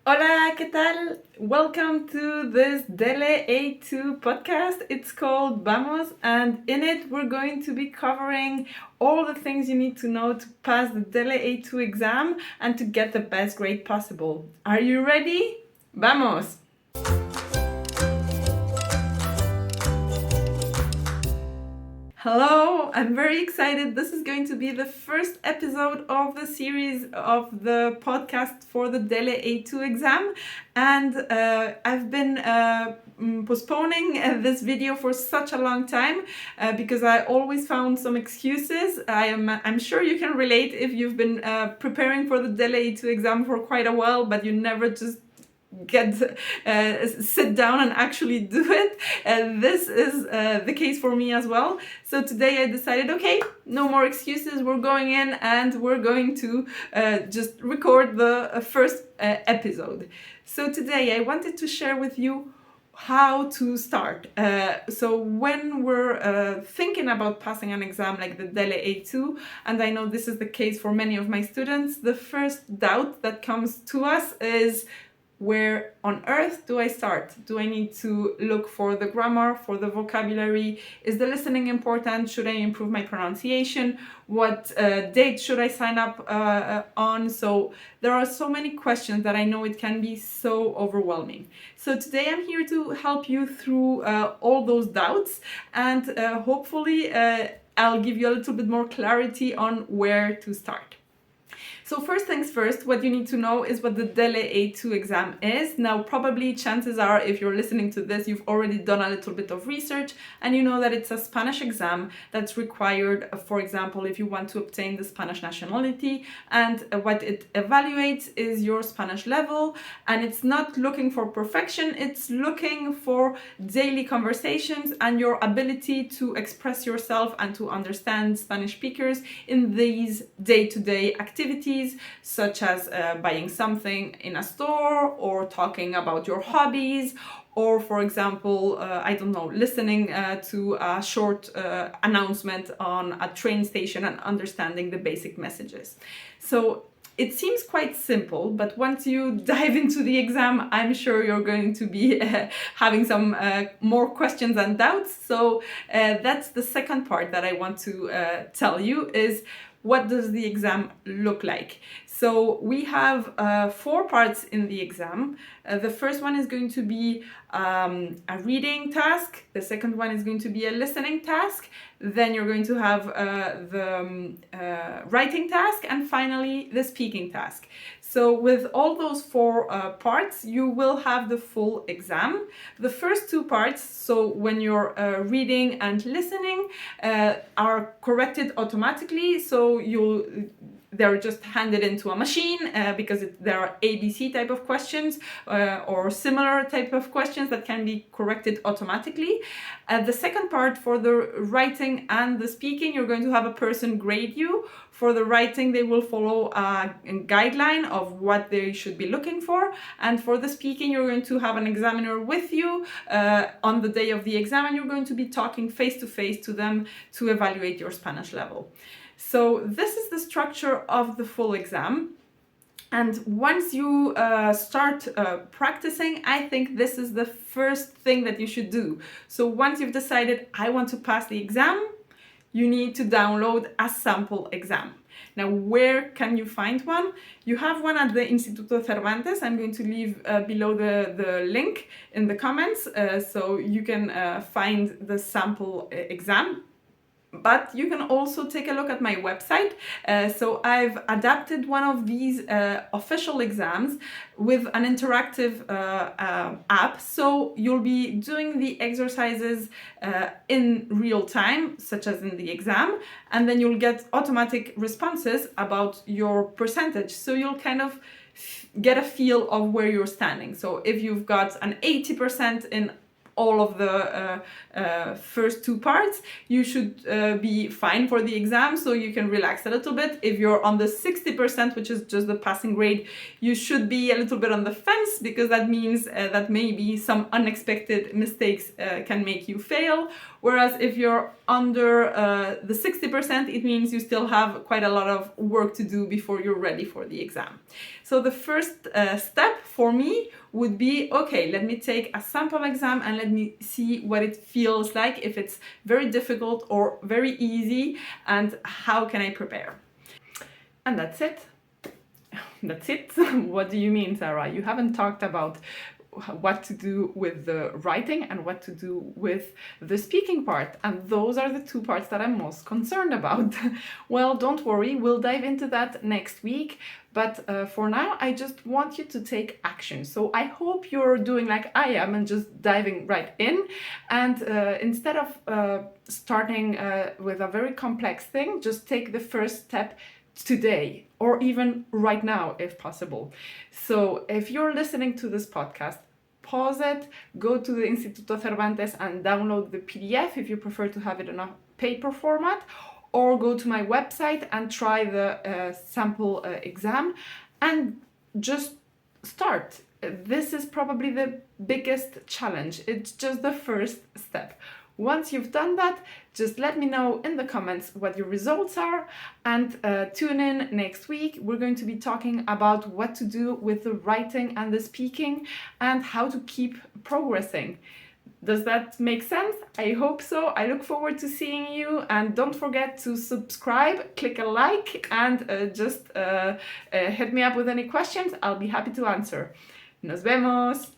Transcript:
Hola, ¿qué tal? Welcome to this DELE A2 podcast. It's called Vamos, and in it we're going to be covering all the things you need to know to pass the DELE A2 exam and to get the best grade possible. Are you ready? Vamos! Hello, I'm very excited. This is going to be the first episode of the series of the podcast for the DELE A2 exam, and I've been postponing this video for such a long time because I always found some excuses. I'm sure you can relate if you've been preparing for the DELE A2 exam for quite a while, but you never just sit down and actually do it. This is the case for me as well. So today I decided, okay, no more excuses. We're going in and we're going to just record the first episode. So today I wanted to share with you how to start. So when we're thinking about passing an exam like the DELE A2, and I know this is the case for many of my students, the first doubt that comes to us is, where on earth do I start? Do I need to look for the grammar, for the vocabulary? Is the listening important? Should I improve my pronunciation? What date should I sign up on? So there are so many questions that I know it can be so overwhelming. So today I'm here to help you through all those doubts, and hopefully I'll give you a little bit more clarity on where to start. So first things first, what you need to know is what the DELE A2 exam is. Now, probably chances are, if you're listening to this, you've already done a little bit of research and you know that it's a Spanish exam that's required, for example, if you want to obtain the Spanish nationality. And what it evaluates is your Spanish level. And it's not looking for perfection, it's looking for daily conversations and your ability to express yourself and to understand Spanish speakers in these day-to-day activities, such as buying something in a store or talking about your hobbies, or for example, listening to a short announcement on a train station and understanding the basic messages. So it seems quite simple, but once you dive into the exam, I'm sure you're going to be having some more questions and doubts. So that's the second part that I want to tell you is, what does the exam look like? So we have 4 parts in the exam. The first one is going to be a reading task. The second one is going to be a listening task. Then you're going to have the writing task, and finally the speaking task. So with all those 4 parts, you will have the full exam. The first 2 parts, so when you're reading and listening, are corrected automatically. So they're just handed into a machine because there are ABC type of questions or similar type of questions that can be corrected automatically. The second part, for the writing and the speaking, you're going to have a person grade you. For the writing, they will follow a guideline of what they should be looking for. And for the speaking, you're going to have an examiner with you on the day of the exam, and you're going to be talking face-to-face to them to evaluate your Spanish level. So this is the structure of the full exam. And once you start practicing, I think this is the first thing that you should do. So once you've decided, I want to pass the exam, you need to download a sample exam. Now, where can you find one? You have one at the Instituto Cervantes. I'm going to leave below the link in the comments so you can find the sample exam. But you can also take a look at my website. So I've adapted one of these official exams with an interactive app. So you'll be doing the exercises in real time, such as in the exam, and then you'll get automatic responses about your percentage. So you'll kind of get a feel of where you're standing. So if you've got an 80% in all of the first 2 parts, you should be fine for the exam, so you can relax a little bit. If you're on the 60%, which is just the passing grade, you should be a little bit on the fence, because that means that maybe some unexpected mistakes can make you fail. Whereas if you're under the 60%, it means you still have quite a lot of work to do before you're ready for the exam. So the first step for me would be, okay, let me take a sample exam and let me see what it feels like, if it's very difficult or very easy, and how can I prepare. And that's it. That's it. What do you mean, Sarah? You haven't talked about what to do with the writing and what to do with the speaking part, and those are the two parts that I'm most concerned about. Well, don't worry, we'll dive into that next week, but for now I just want you to take action. So I hope you're doing like I am and just diving right in, and instead of starting with a very complex thing, just take the first step today, or even right now if possible. So if you're listening to this podcast, pause it, go to the Instituto Cervantes and download the PDF if you prefer to have it in a paper format, or go to my website and try the sample exam and just start. This is probably the biggest challenge. It's just the first step. Once you've done that, just let me know in the comments what your results are, and tune in next week. We're going to be talking about what to do with the writing and the speaking and how to keep progressing. Does that make sense? I hope so. I look forward to seeing you, and don't forget to subscribe, click a like, and just hit me up with any questions. I'll be happy to answer. Nos vemos!